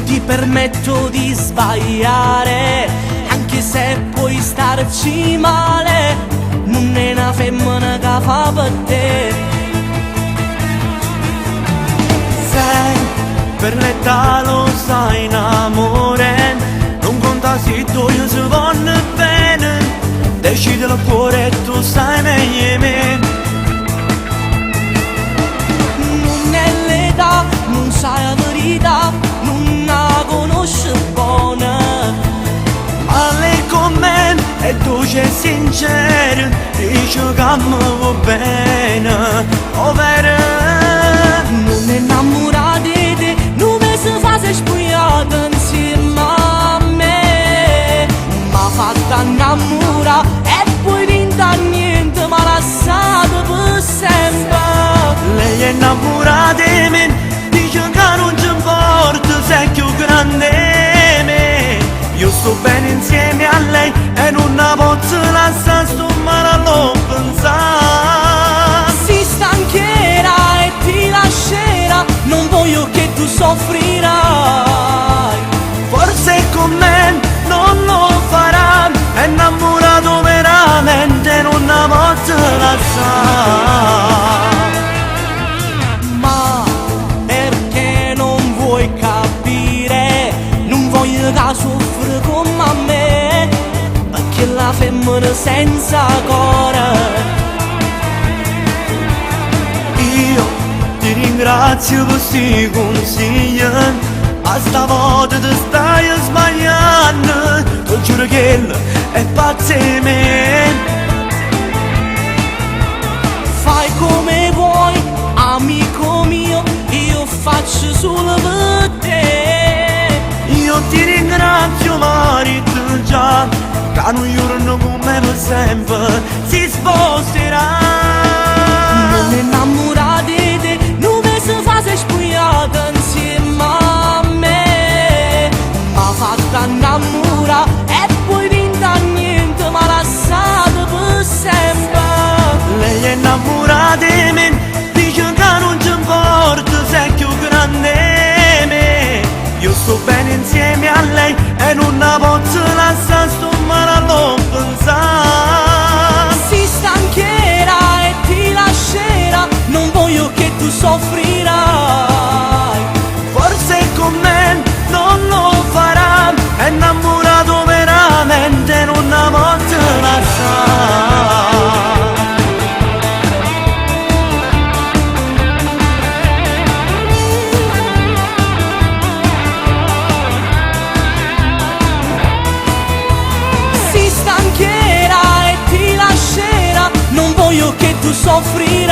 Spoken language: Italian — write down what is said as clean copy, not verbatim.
ti permetto di sbagliare, anche se puoi starci male, non è una femmina che fa per te. Sei per l'età lo sai in amore, non conta se tu io si vanno bene, decidi il cuore e tu sai meglio di me. Non è l'età, non sai la verità, non la conosci buona, Ma lei con me è dolce e sincera, dice che mi va bene, ovvero non è innamorata di te, non mi si fa se spogliata insieme a me, ma fatta innamorare e poi vinta niente, ma lasciata per sempre. lei è innamorata di me, dice che non ci importa se è più grande di me. Io sto bene insieme a lei e non la posso lasciare, sto male a non pensare. Si stancherà e ti lascerà, non voglio che tu soffrirai. Forse con me non lo farà, è innamorato veramente, non la posso lasciare. Ma perché non vuoi capire? Non voglio che soffri come me, perché la femmina senza cuore. Io ti ringrazio per questi consigli, ma stavolta ti stai sbagliando, ti giuro che è pazzo di me. Fai come vuoi, amico mio, io faccio solo per te. Io ti ringrazio marito già, che un giorno come per sempre si sposterà. Non è innamorata di te, non mi si fa se spogliata insieme a me, ma fatta innamorare e poi vinta niente, ma lasciata per sempre. Lei è innamorata di me, dice che non ci importa se è più grande di me. Io sto bene insieme a lei e non la posso lasciare, sto male a non pensare. Si stancherà e ti lascerà, non voglio che tu soffrirai. Forse con me non lo farà, è innamorato veramente, non la posso lasciare. Si stancherà e ti lascerà, non voglio che tu soffrirai.